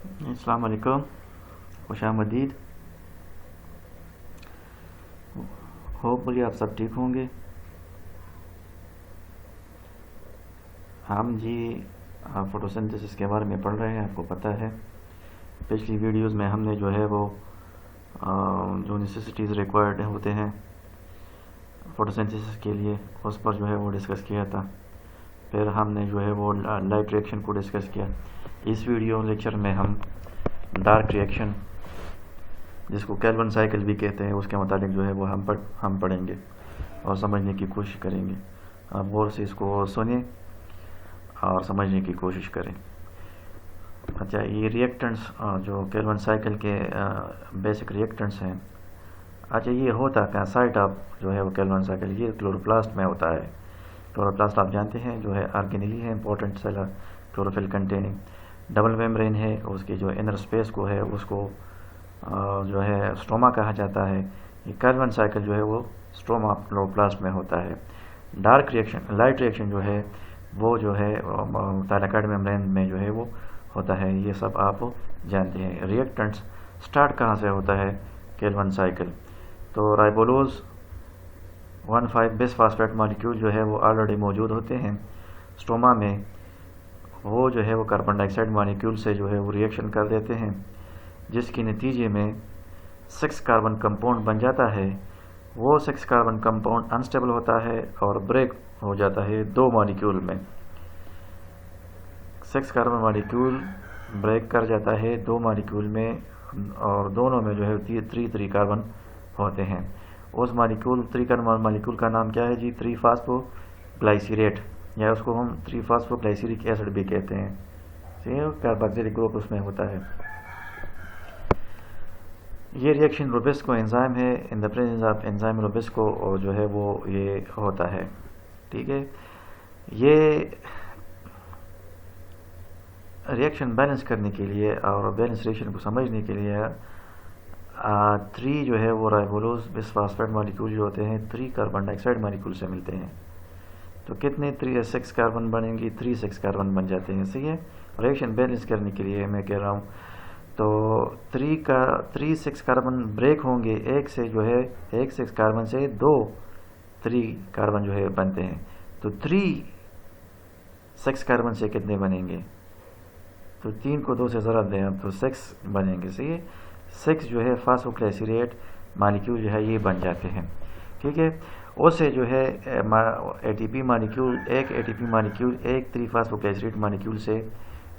अस्सलाम वालेकुम, खुशामदीद। होपफुली आप सब ठीक होंगे। हम जी फोटोसिंथेसिस के बारे में पढ़ रहे हैं। आपको पता है पिछली वीडियोस में हमने जो है वो जो नेसेसिटीज़ रिक्वायर्ड होते हैं फोटोसिंथेसिस के लिए उस पर जो है वो डिस्कस किया था। फिर हमने जो है वो लाइट रिएक्शन को डिस्कस किया। इस वीडियो लेक्चर में हम डार्क रिएक्शन, जिसको कैल्विन साइकिल भी कहते हैं, उसके मुताबिक जो है वो हम पढ़ेंगे और समझने की कोशिश करेंगे। आप गौर से इसको सुनिए और समझने की कोशिश करें। अच्छा, ये रिएक्टेंट्स जो कैल्विन साइकिल के बेसिक रिएक्टेंट्स हैं। अच्छा, ये होता क्या साइट ऑफ जो है वो कैल्विन साइकिल, ये क्लोरोप्लास्ट में होता है। क्लोरोप्लास्ट आप जानते हैं जो है ऑर्गेनेली है, important cell chlorophyll containing. Double membrane है, उसकी जो इनर स्पेस को है उसको जो है स्ट्रोमा कहा जाता है। ये कैल्विन साइकिल जो है वो स्ट्रोमा क्लोरोप्लास्ट में होता है। डार्क रिएक्शन, लाइट रिएक्शन जो है वो जो है थाइलाकोइड मेम्ब्रेन में जो है वो होता है। ये सब आप जानते हैं। रिएक्टेंट्स स्टार्ट कहाँ से होता है कैल्विन साइकिल? तो राइबोलोज 1,5 बिस फास्फेट मॉलिक्यूल जो है वो ऑलरेडी मौजूद होते हैं स्ट्रोमा में। वो जो है वो कार्बन डाइऑक्साइड मॉलिक्यूल से जो है वो रिएक्शन कर देते हैं, जिसके नतीजे में 6 कार्बन कंपाउंड बन जाता है। वो 6 कार्बन कंपाउंड अनस्टेबल होता है और ब्रेक हो जाता है 2 मॉलिक्यूल में। 6 कार्बन मॉलिक्यूल ब्रेक कर जाता है 2 मॉलिक्यूल में, और दोनों में जो है 3 कार्बन होते हैं। उस मॉलिक्यूल 3 कार्बन मॉलिक्यूल का नाम क्या है जी? 3-फॉस्फोग्लाइसरेट, या उसको हम 3-फॉस्फोग्लाइसरिक एसिड भी कहते हैं। कार्बोक्सिलिक ग्रुप उसमें होता है। ये रिएक्शन रोबिस्को एंजाइम है। In the presence of enzyme rubisco और जो है वो ये होता है। ठीक है, ये रिएक्शन बैलेंस करने के लिए और बैलेंस रिएक्शन को समझने के लिए 3 जो है वो राइबोलोज बिसफॉस्फेट मॉलिक्यूल जो होते हैं 3 कार्बन डाइऑक्साइड मॉलिक्यूल से मिलते हैं। तो कितने 6 कार्बन बनेंगी? 6 कार्बन बन जाते हैं। सही है, रिएक्शन बैलेंस करने के लिए मैं कह रहा हूँ। तो 6 कार्बन ब्रेक होंगे, एक से जो है 6 कार्बन से 3 कार्बन जो है बनते हैं। तो 6 कार्बन से कितने बनेंगे? तो 3 को 2 से ज़रा दें आप, तो 6 बनेंगे। सही है, 6 जो है फास्फोग्लाइसरेट मॉलिक्यूल जो है ये बन जाते हैं। ठीक है, उससे जो है एटीपी मॉलिक्यूल, एक एटीपी मॉलिक्यूल एक 3-फॉस्फोग्लाइसरेट मॉलिक्यूल से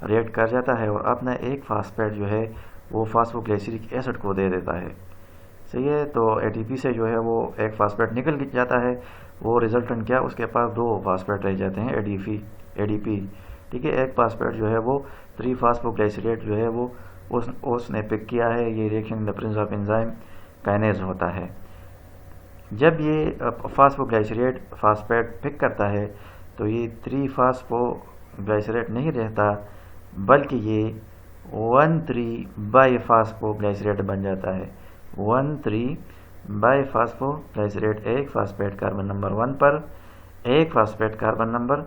रिएक्ट कर जाता है और अपना एक फास्फेट जो है वो फास्फोग्लाइसरिक एसिड को दे देता है। सही है, तो एटीपी से जो है वो एक फास्फेट निकल जाता है। वो रिजल्टेंट क्या, उसके पास 2 फास्फेट रह जाते हैं, एडीपी। ठीक है, एक फास्फेट जो है वो 3-फॉस्फोग्लाइसरेट जो है वो उसने पिक किया है। ये reaction in the presence of enzyme kinase होता है। जब ये फास्फोग्लाइसरेट फास्फेट पिक करता है तो ये 3-फॉस्फोग्लाइसरेट नहीं रहता, बल्कि ये 1,3-बाईफॉस्फोग्लाइसरेट बन जाता है। 1,3-बाईफॉस्फोग्लाइसरेट, एक फास्फेट कार्बन नंबर 1 पर, एक फास्फेट कार्बन नंबर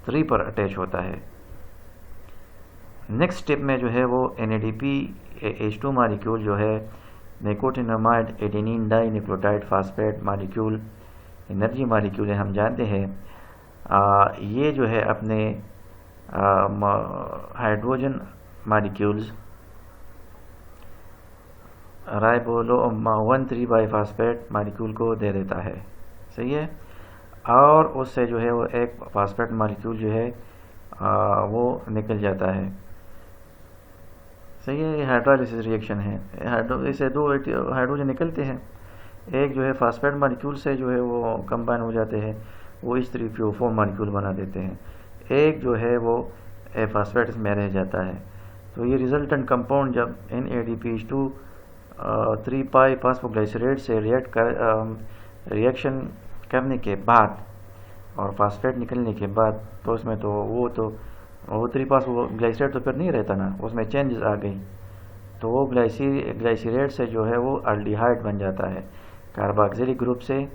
3 पर अटैच होता है। नेक्स्ट स्टेप में जो है वो NADP H2 मॉलिक्यूल जो है nicotinamide adenine di nucleotide phosphate molecule, energy molecule है, हम जानते हैं। ये जो है अपने हाइड्रोजन मॉलिक्यूल्स राइबोलो 1,3-बाईफॉस्फेट मॉलिक्यूल को दे देता है। सही है, और उससे जो है वो एक फास्फेट मॉलिक्यूल जो है वो निकल जाता है। सही है, ये हाइड्रोलाइसिस रिएक्शन है। इससे 2 हाइड्रोजन निकलते हैं, एक जो है फास्फेट मॉलिक्यूल से जो है वो कंबाइन हो जाते हैं, वो H3PO4 मॉलिक्यूल बना देते हैं। एक जो है वो फास्फेट में रह जाता है। तो ये रिजल्टेंट कंपाउंड जब NADPH2 3-पाई-फॉस्फोग्लाइसरेट से रिएक्शन करने के बाद और फास्फेट निकलने के बाद, तो उसमें तो वो 3-फॉस्फोग्लाइसरेट तो फिर नहीं रहता ना, उसमें चेंजेस आ गई। तो वो ग्लाइसरेट से जो है वो अल्डिहाइड बन जाता है। कार्बोक्सिलिक ग्रुप से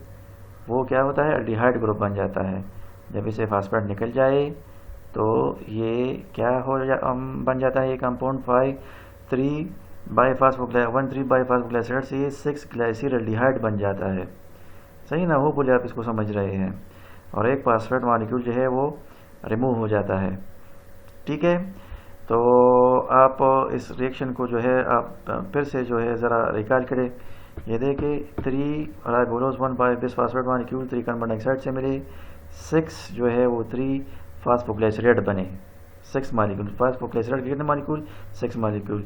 वो क्या होता है, अल्डिहाइड ग्रुप बन जाता है। जब इसे फास्फेट निकल जाए तो ये क्या बन जाता है, ये कंपाउंड 1,3 बाईफास्फोग्लाइसराइड से ये 6 ग्लाइसिरल्डिहाइड बन जाता है। सही ना, वो बोले आप इसको समझ रहे हैं। और एक फास्फेट मॉलिक्यूल जो है वो रिमूव हो जाता है। ठीक है, तो आप इस रिएक्शन को जो है आप फिर से जो है ज़रा रिकॉल करें। ये देखिए 3 राइबोलोज 1 बिसफास्फेट मॉलिक्यूल 3 कार्बन डाइऑक्साइड से मिले, 6 जो है वो 3 फास्फोग्लाइसरेट बने। 6 मॉलिक्यूल फास्फोग्लाइसरेट कितने मॉलिक्यूल? 6 मॉलिक्यूल।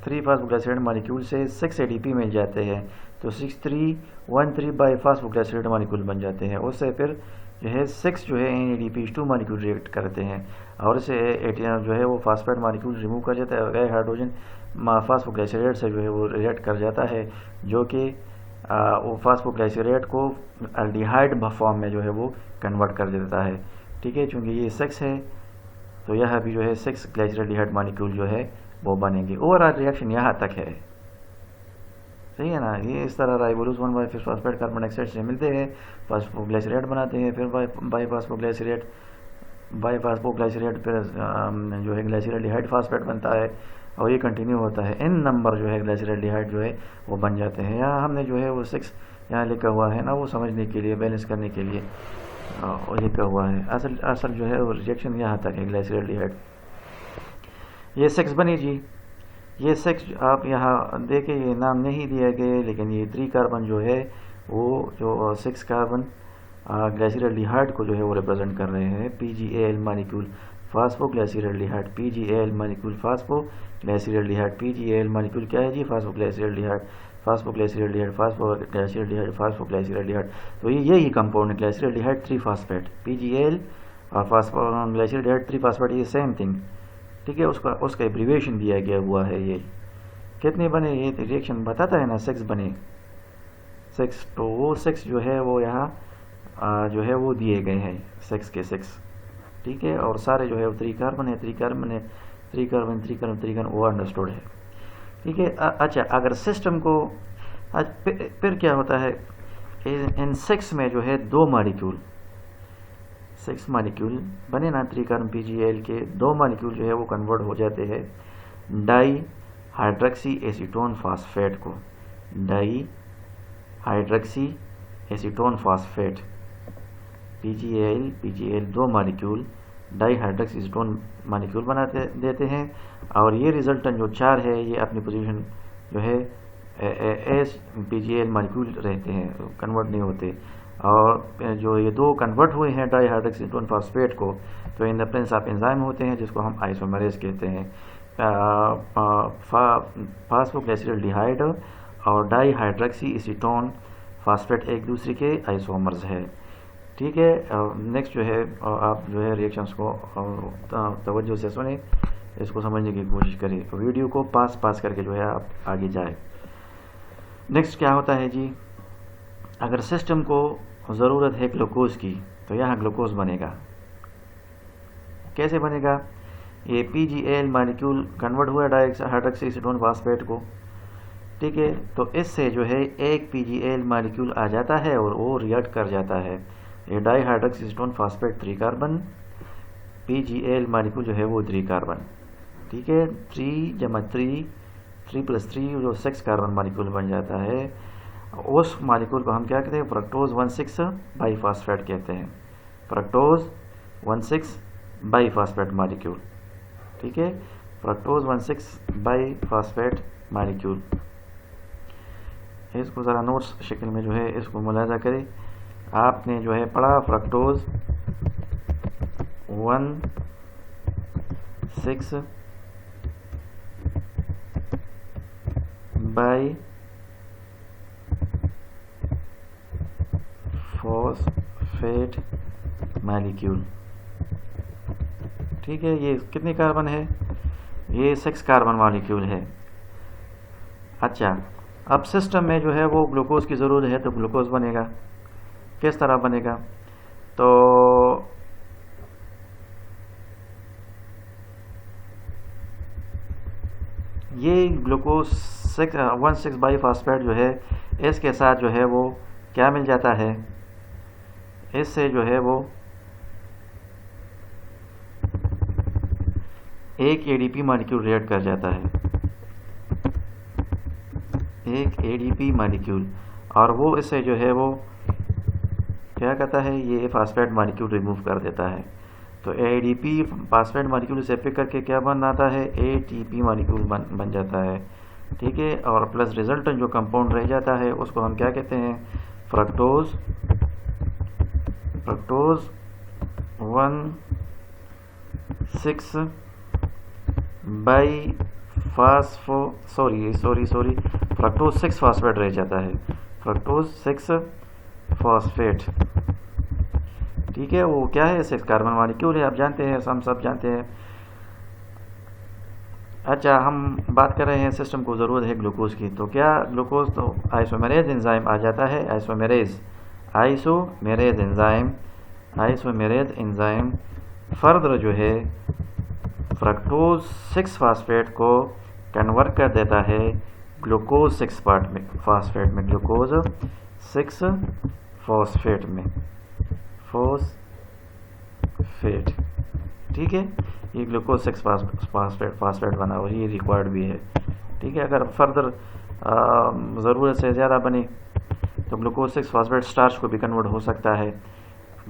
3 फास्फोग्लाइसरेट मॉलिक्यूल से 6 एडीपी मिल जाते हैं, तो 6,3,1,3 बाईफास्फोग्लाइसरेट मॉलिक्यूल बन जाते हैं। उससे फिर जो है 6 जो है NADPH2 मॉलिक्यूल रिएक्ट करते हैं और इसे जो है वो फास्फेट मॉलिक्यूल रिमूव कर जाता है और गए हाइड्रोजन फास्फोग्लाइसरेट से जो है वो रिएक्ट कर जाता है, जो कि वो फास्फोग्लाइसरेट को एल्डिहाइड फॉर्म में जो है वो कन्वर्ट कर देता है। ठीक है, चूँकि ये 6 है तो यह भी जो है 6 ग्लाइसरल्डिहाइड मॉलिक्यूल जो है वो बनेंगे। ओवरऑल रिएक्शन यहाँ तक है। सही है ना, ये इस तरह राइबोलोज 1 बाईफास्फेट कार्बन डाइऑक्साइड से मिलते हैं, फास्फोग्लाइसरेट बनाते हैं, फिर बाईफास्फोग्लाइसरेट फिर जो है ग्लाइसरल्डिहाइड फास्फेट बनता है और ये कंटिन्यू होता है। n नंबर जो है ग्लाइसरल्डिहाइड जो है वो बन जाते हैं। यहाँ हमने जो है वो 6 यहाँ लिखा हुआ है ना, वो समझने के लिए, बैलेंस करने के लिए लिखा हुआ है। असल जो है वो रिएक्शन यहाँ तक है। ग्लाइसरल्डिहाइड ये 6 बनी जी। ये 6 आप यहाँ देखें, ये नाम नहीं दिए गए, लेकिन ये 3 कार्बन जो है वो जो 6 कार्बन ग्लाइसरल्डिहाइड को जो है वो रिप्रेजेंट कर रहे हैं। PgAl molecule phosphoglyceraldehyde, PgAl molecule phosphoglyceraldehyde, PgAl molecule क्या है जी? फास्फोग्लाइसरल्डिहाइड, फास्फोग्लाइसरल्डिहाइड, फास्फोग्लाइसरल्डिहाइड, फास्फोग्लाइसरल्डिहाइड। तो यही कंपाउंड है ग्लाइसरल्डिहाइड 3 फास्फेट। PgAl और फास्फोग्लाइसरल्डिहाइड 3 फास्फेट ये सेम थिंग। ठीक है, उसका एब्रीविएशन दिया गया हुआ है। ये कितने बने? ये रिएक्शन बताता है ना, 6 बने। 6, तो वो 6 जो है वो यहाँ जो है वो दिए गए हैं, 6 के 6। ठीक है, और सारे जो है वो 3 कार्बन है, 3 कार्बन है, 3 कार्बन, 3 कार्बन, 3 कार्बन, वो अंडरस्टूड है। ठीक है, अच्छा, अगर सिस्टम को फिर क्या होता है, इन 6 में जो है 2 मॉलिक्यूल 6 मॉलिक्यूल बने ना 3 कार्बन PgAl के, 2 मॉलिक्यूल जो है वो कन्वर्ट हो जाते हैं डाई हाइड्रोक्सी एसीटोन फास्फेट को। Di hydroxy acetone phosphate PgAl 2 molecule di hydroxy acetone molecule बनाते देते हैं, और ये रिजल्टेंट जो 4 है ये अपनी पोजीशन जो है एस PgAl मॉलिक्यूल रहते हैं, कन्वर्ट नहीं होते। और जो ये 2 कन्वर्ट हुए हैं डाई हाइड्रोक्सी एसीटोन फास्फेट को, तो इन द प्रेजेंस ऑफ एंजाइम होते हैं, जिसको हम आइसोमरेज कहते हैं। फास्फोग्लाइसरल्डिहाइड और डाई हाइड्रोक्सी एसीटोन फास्फेट एक दूसरे के आइसोमर्स है। ठीक है, नेक्स्ट जो है आप जो है रिएक्शंस को तवज्जो से सुने, इसको समझने की कोशिश करें, वीडियो को पास करके जो है आप आगे जाए। नेक्स्ट क्या होता है जी, अगर सिस्टम को ज़रूरत है ग्लूकोज की, तो यहाँ ग्लूकोज बनेगा। कैसे बनेगा? ये PgAl मॉलिक्यूल कन्वर्ट हुआ डाई हाइड्रोक्सी एसीटोन फास्फेट को। ठीक है, तो इससे जो है एक PgAl मॉलिक्यूल आ जाता है और वो रिएक्ट कर जाता है। ये di hydroxy acetone phosphate 3 carbon, PgAl molecule जो है वो 3 कार्बन। ठीक है, 3 + 3 जो 6 कार्बन मॉलिक्यूल बन जाता है। उस मॉलिक्यूल को हम क्या कहते हैं? फ्रक्टोज 1,6 बाईफास्फेट कहते हैं। Fructose 1,6 biphosphate molecule. ठीक है, फ्रक्टोज 1,6 बाईफास्फेट मॉलिक्यूल। इसको ज़रा नोट्स शक्ल में जो है इसको मुलाजा करें। आपने जो है पढ़ा फ्रक्टोज 1,6 बाईफॉस्फेट मॉलिक्यूल। ठीक है, ये कितने कार्बन है? ये 6 कार्बन मॉलिक्यूल है। अच्छा, अब सिस्टम में जो है वो ग्लूकोज की ज़रूरत है, तो ग्लूकोज बनेगा। किस तरह बनेगा? तो ये ग्लूकोज 1,6 बाईफॉस्फेट जो है, इसके साथ जो है वो क्या मिल जाता है? इससे जो है वो एक एडीपी मॉलिक्यूल रिएक्ट कर जाता है, एक एडीपी मॉलिक्यूल, और वो इसे जो है वो क्या कहता है, ये फास्फेट मॉलिक्यूल रिमूव कर देता है। तो एडीपी फास्फेट मॉलिक्यूल से पिक करके क्या बनाता है, एटीपी मॉलिक्यूल बन जाता है, ठीक है। और प्लस रिजल्टेंट जो कंपाउंड रह जाता है उसको हम क्या कहते हैं, फ्रक्टोज 1,6 बाई फ्रक्टोज 6 फास्फेट रह जाता है, फ्रक्टोज 6 फॉस्फेट, ठीक है। वो क्या है, 6 कार्बन मॉलिक्यूल है, आप जानते हैं, हम सब जानते हैं। अच्छा, हम बात कर रहे हैं सिस्टम को ज़रूरत है ग्लूकोज की, तो क्या ग्लूकोज, तो आइसोमेरेज एंजाइम आ जाता है, आइसोमेरेज एंजाइम फर्दर जो है फ्रक्टोज 6 फास्फेट को कन्वर्ट कर देता है ग्लूकोज 6 फास्फेट में, ग्लूकोज 6 फॉस्फेट में, फॉस्फेट, ठीक है। ये ग्लूकोज 6 फास्फेट बना और ये रिक्वायर्ड भी है, ठीक है। अगर फर्दर ज़रूरत से ज़्यादा बने तो ग्लूकोज 6 फास्फेट स्टार्च को भी कन्वर्ट हो सकता है।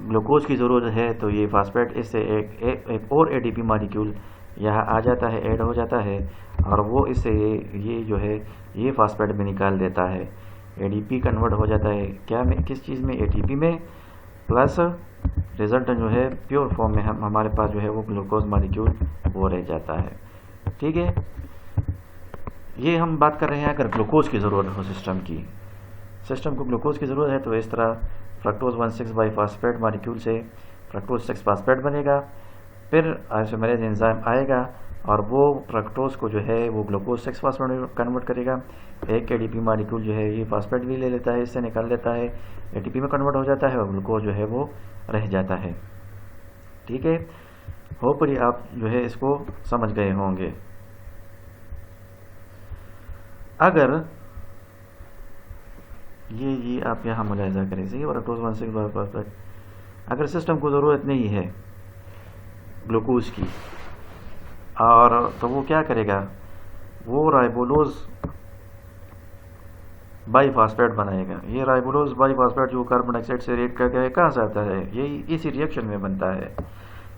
ग्लूकोज की ज़रूरत है तो ये फास्फेट इससे एक और एडीपी मॉलिक्यूल यहाँ आ जाता है, ऐड हो जाता है, और वो इससे ये जो है ये फास्फेट भी निकाल देता है, एडीपी कन्वर्ट हो जाता है क्या में, किस चीज़ में, एटीपी में, प्लस रिजल्ट जो है प्योर फॉर्म में हमारे पास जो है वो ग्लूकोज मॉलिक्यूल वो रह जाता है, ठीक है। ये हम बात कर रहे हैं अगर ग्लूकोज की ज़रूरत हो सिस्टम को ग्लूकोज की ज़रूरत है तो इस तरह फ्रक्टोज 1,6 बाई फास्फेट मॉलिक्यूल से फ्रक्टोज 6 फास्फेट बनेगा, फिर आइसोमेरेज एंजाइम आएगा और वो फ्रक्टोज को जो है वो ग्लूकोज 6 फास्फेट में कन्वर्ट करेगा। एक एडीपी मॉलिक्यूल जो है ये फास्फेट भी ले लेता है, इससे निकाल लेता है, एटीपी में कन्वर्ट हो जाता है और ग्लूकोज जो है वो रह जाता है, ठीक है। होपफुली आप जो है इसको समझ गए होंगे। अगर ये आप यहाँ मुलाहिजा करें, सही, फ्रक्टोज 1,6 बाई फास्फेट, अगर सिस्टम को ज़रूरत नहीं है ग्लूकोज की, और तो वो क्या करेगा, वो राइबोलोज बाईफास्फेट बनाएगा। ये राइबोलोज बाईफास्फेट जो कार्बन डाइऑक्साइड से रिएक्ट करके कहाँ से आता है, यही इसी रिएक्शन में बनता है।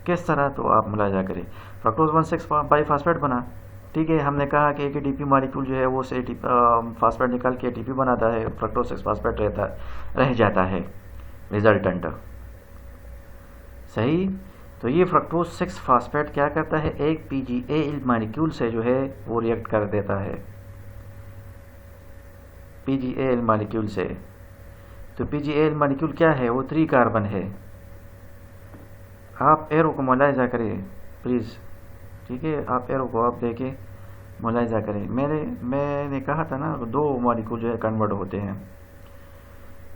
किस तरह, तो आप मुलाहिजा करें, फ्रक्टोज 1,6 बाईफास्फेट बना, ठीक है। हमने कहा कि एक एटीपी मॉलिक्यूल जो है वो से फास्फेट निकाल के एटीपी बनाता है, फ्रक्टोज 6 फास्फेट रह जाता है रिजल्टेंट, सही। तो ये फ्रक्टोज 6 फास्फेट क्या करता है, एक पीजीएल मॉलिक्यूल से जो है वो रिएक्ट कर देता है, पीजीएल मॉलिक्यूल से। तो पीजीएल मॉलिक्यूल क्या है, वो 3 कार्बन है। आप एरो को मुलाहिजा करें प्लीज़, ठीक है, आप एरो को आप देखें, मुलाहिजा करें। मैंने कहा था ना 2 मॉलिक्यूल जो है कन्वर्ट होते हैं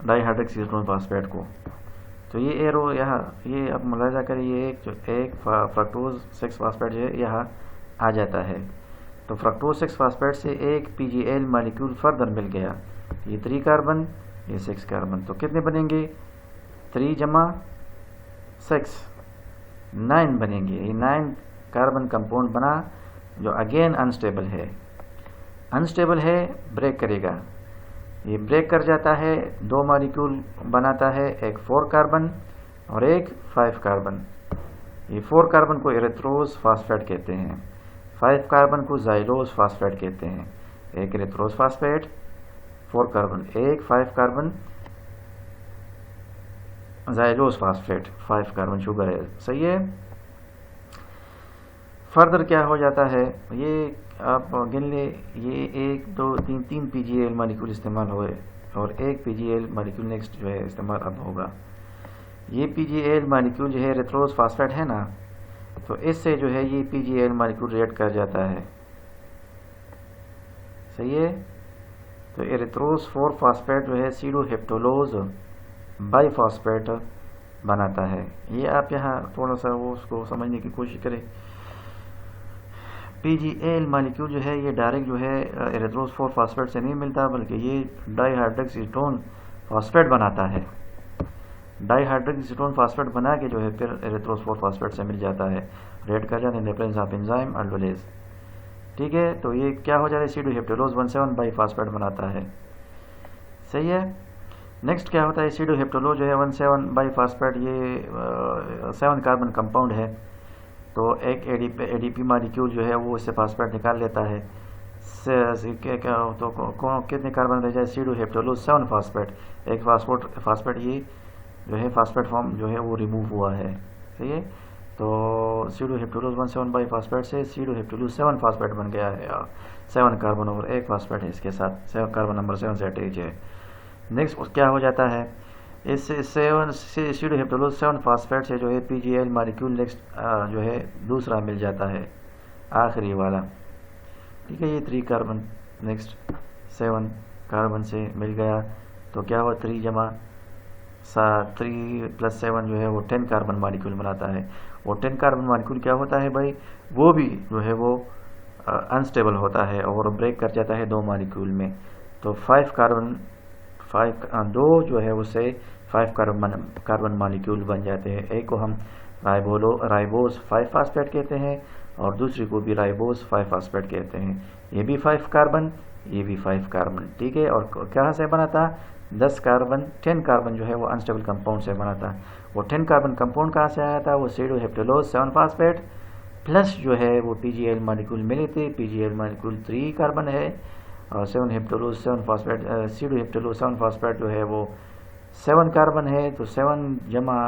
डाइहाइड्रोक्सीटोन फास्फेट को। तो ये एरो यहाँ, ये अब मुलाहिजा करें, ये एक फ्रक्टोज 6 फास्फेट जो है यहाँ आ जाता है। तो फ्रक्टोज 6 फास्फेट से एक पीजीएल मॉलिक्यूल फर्दर मिल गया, ये 3 कार्बन, ये 6 कार्बन, तो कितने बनेंगे, 3 जमा 6 9 बनेंगे। ये 9 कार्बन कंपाउंड बना जो अगेन अनस्टेबल है, ब्रेक करेगा, ये ब्रेक कर जाता है, 2 मॉलिक्यूल बनाता है, एक 4 कार्बन और एक 5 कार्बन। ये 4 कार्बन को एरिथ्रोज फास्फेट कहते हैं, 5 कार्बन को जाइलोज फास्फेट कहते हैं। एक एरिथ्रोज फास्फेट 4 कार्बन, एक 5 carbon xylose phosphate 5 carbon sugar है, सही है। फर्दर क्या हो जाता है, ये आप गिन ले, ये 1 2 3 पीजीएल मॉलिक्यूल इस्तेमाल हुए और एक पीजीएल मॉलिक्यूल नेक्स्ट जो है इस्तेमाल अब होगा। ये पीजीएल मॉलिक्यूल जो है एरिथ्रोज फास्फेट है ना, तो इससे जो है ये पीजीएल मॉलिक्यूल रिएक्ट कर जाता है, सही है। तो एरिथ्रोज 4 फास्फेट जो है सीडोहेप्टोलोज बाईफास्फेट बनाता है। ये आप यहाँ थोड़ा सा वो उसको समझने की कोशिश करें। पीजीएल मॉलिक्यूल जो है ये डायरेक्ट जो है एरिथ्रोज 4 फास्फेट से नहीं मिलता, बल्कि ये डाइहाइड्रोक्सीटोन फास्फेट बनाता है। डाईहाइड्रिक एसीटोन फास्फेट बना के जो है फिर एरिथ्रोस्पोर फास्फेट से मिल जाता है, रेड कर जाते हैं प्रेजेंस ऑफ एंजाइम अल्डोलेज। ठीक है, तो ये क्या हो जाता है, एसिडोहेप्टेलोज 1,7 बाईफास्फेट बनाता है। सही है। नेक्स्ट क्या होता है, एसिडोहेप्टेलोज जो है 1,7 बाईफास्फेट, ये 7 कार्बन कंपाउंड है, तो एक एडीपी मॉलिक्यूल जो है वो इससे फास्फेट निकाल लेता है। तो कितने कार्बन रह जाए, एसिडोहेप्टेलोज 7 फास्फेट, एक फास्फेट ये जो है फास्फेट फॉर्म जो है वो रिमूव हुआ है। सही है, तो एसिडोहेप्टेलोज 1,7 बाईफास्फेट से एसिडोहेप्टेलोज 7 फास्फेट बन गया है, 7 कार्बन और एक फास्फेट है इसके साथ, 7 कार्बन नंबर 7 से अटैच है। नेक्स्ट क्या हो जाता है, इस एसिडोहेप्टेलोज 7 फास्फेट से जो है पीजीएल मॉलिक्यूल नेक्स्ट जो है दूसरा मिल जाता है, आखिरी वाला। ठीक है, ये 3 कार्बन नेक्स्ट 7 कार्बन से मिल गया, तो क्या हुआ 3 जमा 3 + 7 जो है वो 10 कार्बन मॉलिक्यूल बनाता है। वो 10 कार्बन मॉलिक्यूल क्या होता है भाई, वो भी जो है वो अनस्टेबल होता है और ब्रेक कर जाता है 2 मॉलिक्यूल में, तो 2 जो है उससे 5 कार्बन मॉलिक्यूल बन जाते हैं। एक को हम राइबोस 5 फास्फेट कहते हैं और दूसरी को भी राइबोस 5 फास्फेट कहते हैं। ये भी 5 कार्बन, ये भी 5 कार्बन। ठीक है, और कहाँ से बना था, 10 कार्बन जो है वो अनस्टेबल कंपाउंड से बना था। वो 10 कार्बन कंपाउंड कहाँ से आया था, वो एसिडोहेप्टेलोज 7 फास्फेट प्लस जो है वो पीजीएल मॉलिक्यूल मिले थे। पीजीएल मॉलिक्यूल 3 कार्बन है और 7 हेप्टेलोज 7 फास्फेट, एसिडोहेप्टेलोज 7 फास्फेट जो है वो 7 कार्बन है, तो 7 जमा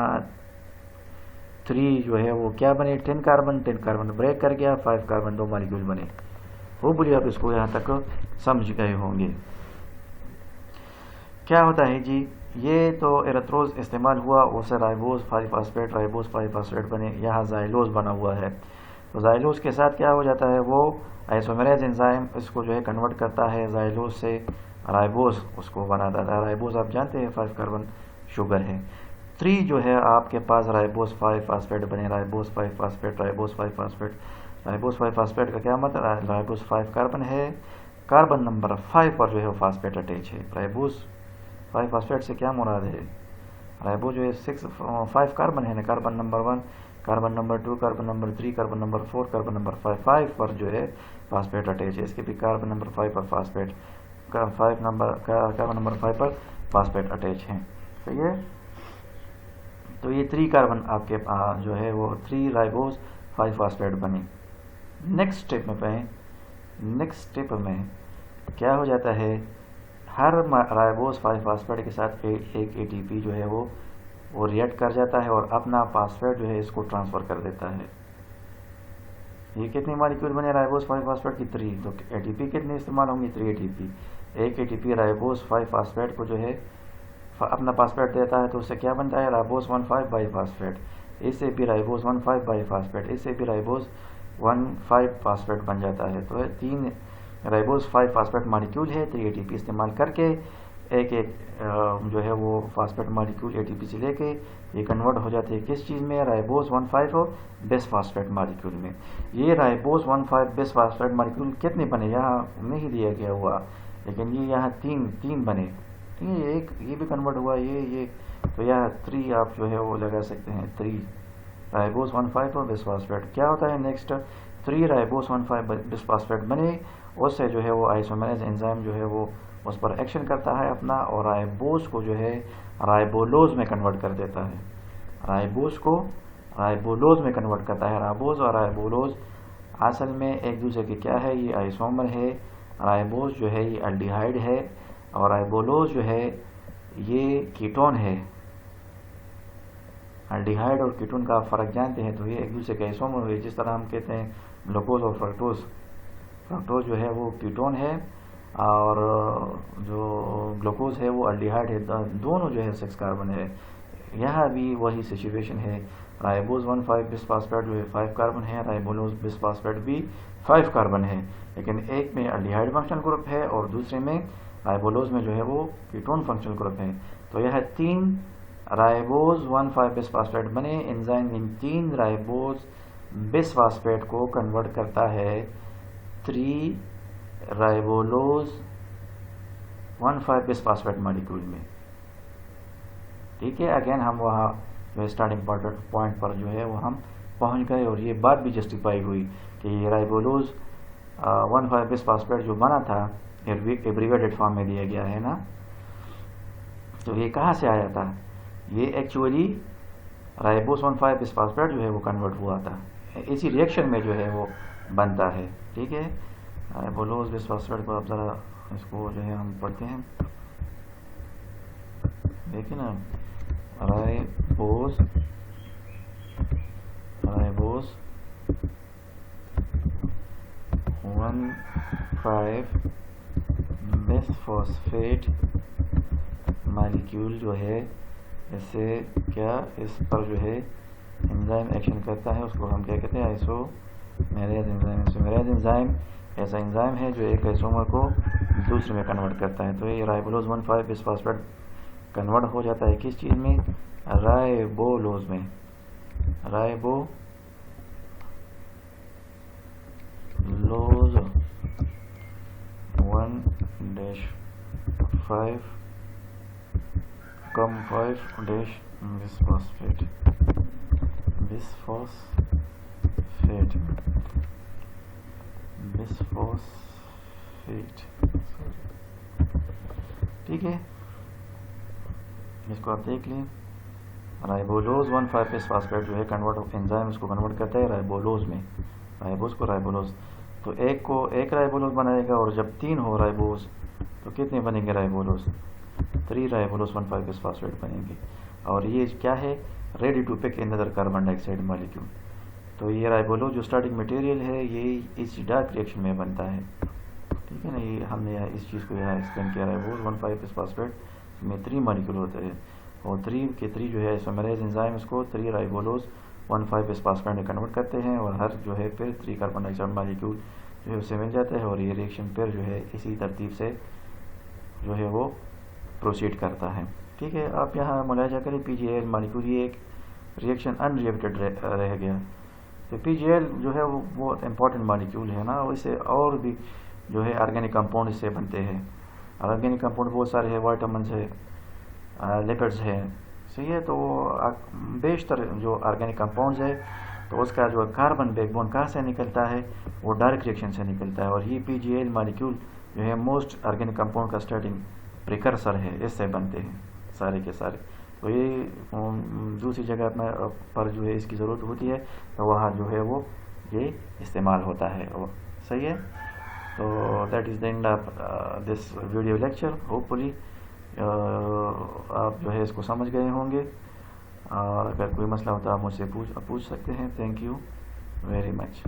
3 जो है वो क्या बने, 10 कार्बन ब्रेक कर गया, 5 कार्बन 2 मॉलिक्यूल बने। होपफुली आप इसको यहाँ तक समझ गए होंगे। क्या होता है जी, ये तो एरिथ्रोज इस्तेमाल हुआ, उससे राइबोस 5 फास्फेट बने, यहाँ जाइलोज बना हुआ है। तो जाइलोज के साथ क्या हो जाता है, वो आइसोमेरेज एंजाइम इसको जो है कन्वर्ट करता है, जाइलोज से राइबोस उसको बनाता है। राइबोस आप जानते हैं 5 कार्बन शुगर है। 3 जो है आपके पास राइबोस 5 फास्फेट बने, ribose 5 phosphate, ribose 5 phosphate. Ribose 5 phosphate का क्या मतलब, राइबोस 5 कार्बन है, कार्बन नंबर 5 पर जो है फास्फेट अटैच है। राइबोस 5 फास्फेट से क्या मुराद है, राइबो जो है 5 कार्बन है ना, carbon number 1, carbon number 2, carbon number 3, carbon number 4, carbon number 5 पर जो है फास्फेट अटैच है। इसके भी कार्बन नंबर 5 पर फास्फेट, कार्बन नंबर 5 पर फास्फेट अटैच है। सही है, तो ये 3 कार्बन आपके जो है वो 3 राइबोस 5 फास्फेट बने। नेक्स्ट स्टेप में क्या हो जाता है, हर राइबोस 5 फास्फेट के साथ एक एटीपी जो है वो रिएक्ट कर जाता है और अपना फास्फेट जो है इसको ट्रांसफ़र कर देता है। ये कितने मॉलिक्यूल बने राइबोस 5 फास्फेट की, 3, तो एटीपी कितने इस्तेमाल होंगे, 3 एटीपी। एक एटीपी राइबोस 5 फास्फेट को जो है अपना फास्फेट देता है, तो उससे क्या बनता है, राइबोस 1,5 बाईफास्फेट, इससे भी राइबोस 1,5 बाईफास्फेट, इससे भी राइबोस 1,5 फास्फेट बन जाता है। तो 3 राइबोस 5 फास्फेट मॉलिक्यूल है, 3 एटीपी इस्तेमाल करके एक जो है वो फास्फेट मॉलिक्यूल एटीपी से लेके ये कन्वर्ट हो जाते हैं किस चीज़ में, राइबोस 1,5 और बेस फास्फेट मॉलिक्यूल में। ये राइबोस 1,5 बेस फास्फेट मॉलिक्यूल कितने बने, यहाँ नहीं दिया गया हुआ, लेकिन ये यहाँ 3 बने। ठीक है, एक ये भी कन्वर्ट हुआ, ये तो यहाँ 3 आप जो है वो लगा सकते हैं, 3 राइबोस 1,5 और बेस फास्फेट। क्या होता है नेक्स्ट, 3 राइबोस 1,5 बेस फास्फेट बने, उससे जो है वो आइसोमेरेज एंजाइम जो है वो उस पर एक्शन करता है अपना, और राइबोस को जो है राइबोलोज में कन्वर्ट कर देता है। राइबोस को राइबोलोज में कन्वर्ट करता है। राइबोस और राइबोलोज असल में एक दूसरे के क्या है, ये आइसोमर है। राइबोस जो है ये अल्डिहाइड है और राइबोलोज जो है ये कीटोन है। अल्डिहाइड और कीटोन का फ़र्क जानते हैं, तो ये एक दूसरे के आइसोमर हुए। जिस तरह हम कहते हैं ग्लूकोज और फ्रक्टोज जो है वो कीटोन है और जो ग्लूकोज है वो अल्डिहाइड है, दोनों जो है 6 कार्बन है। यहाँ भी वही सिचुएशन है, राइबोस 1,5 बिस फास्फेट जो है 5 कार्बन है, राइबोलोज बिस फास्फेट भी 5 कार्बन है, लेकिन एक में अल्डिहाइड फंक्शनल ग्रुप है और दूसरे में राइबोलोज में जो है वो कीटोन फंक्शनल ग्रुप है। तो यह 3 राइबोस 1,5 बिस फास्फेट बने। एंजाइम इन 3 राइबोस बिस फास्फेट को कन्वर्ट करता है 3 राइबोलोज 1,5 बिस फास्फेट मॉलिक्यूल में। ठीक है, अगेन हम वहाँ जो स्टार्टिंग पॉइंट पर जो है वो हम पहुँच गए और ये बात भी जस्टिफाई हुई कि राइबोलोज 1,5 बिस्फॉस्फेट जो बना था एब्रिवेटेड फॉर्म में दिया गया है ना, तो ये कहाँ से आया था? ये एक्चुअली राइबोस 1,5 बिस्फॉस्फेट जो है वो कन्वर्ट हुआ था, इसी रिएक्शन में जो है वो बनता है। ठीक है, राइबोलोज बिस्फॉस्फेट को आप ज़रा इसको जो है हम पढ़ते हैं, देखिए ना, राइबोस 1,5 बिस्फॉस्फेट मॉलिक्यूल जो है, इससे क्या इस पर जो है एंजाइम एक्शन करता है, उसको हम क्या कहते हैं? Isomerase enzyme. आइसोमेरेज एंजाइम ऐसा एंजाइम है जो एक आइसोमर को दूसरे में कन्वर्ट करता है। तो ये राइबोलोज 1,5 बिस्फॉस्फेट कन्वर्ट हो जाता है किस चीज़ में? राइबोलोज में। राइबोलोज 1-5 बिस्फॉस्फेट ठीक है, इसको आप देख लें। राइबोलोज 1,5 बिस्फॉस्फेट जो है कन्वर्ट एंजाइम उसको कन्वर्ट करता है राइबोलोज में, राइबोज को राइबोलोज। तो एक राइबोलोज बनाएगा, और जब 3 हो राइबोज तो कितने बनेंगे राइबोलोज? 3 राइबोलोज 1,5 बिस्फॉस्फेट बनेंगे। और ये क्या है? Ready to pick another carbon dioxide molecule. तो ये राइबोलोज जो स्टार्टिंग मटेरियल है ये इस डार्क रिएक्शन में बनता है। ठीक है ना, ये हमने इस चीज़ को यहाँ एक्सप्लेन किया। राइबोज 1,5 बिस्फॉस्फेट में 3 मॉलिक्यूल होते हैं, और 3 के 3 जो है आइसोमेरेज एंजाइम इसको 3 राइबोलोज 1,5 बिस्फॉस्फेट में कन्वर्ट करते हैं, और हर जो है फिर 3 कार्बन डाइऑक्साइड मॉलिक्यूल जो है उसे मिल जाता है, और ये रिएक्शन फिर जो है इसी तरतीब से जो है वो प्रोसीड करता है। ठीक है, आप यहाँ मुलाहिजा करें PGL मॉलिक्यूल, ये एक रिएक्शन अनरिएक्टेड रह गया। तो PGL जो है वो बहुत इंपॉर्टेंट मॉलिक्यूल है ना, वैसे और भी जो है ऑर्गेनिक कंपाउंड इससे बनते हैं। ऑर्गेनिक कंपाउंड बहुत सारे हैं, वाइटामिन्स है, लिपिड्स है, सही है। तो बेशतर जो ऑर्गेनिक कंपाउंड्स है तो उसका जो कार्बन बैकबोन कहाँ से निकलता है? वो डायरेक्ट रिएक्शन से निकलता है, और ये PGL मॉलिक्यूल जो है मोस्ट ऑर्गेनिक कंपाउंड का स्टार्टिंग प्रिकर्सर है, इससे बनते हैं सारे के सारे। तो ये दूसरी जगह पर जो है इसकी ज़रूरत होती है, तो वहाँ जो है वो ये इस्तेमाल होता है, और सही है। तो that is the end of this video lecture. Hopefully आप जो है इसको समझ गए होंगे, और अगर कोई मसला होता है आप मुझसे पूछ सकते हैं। Thank you very much.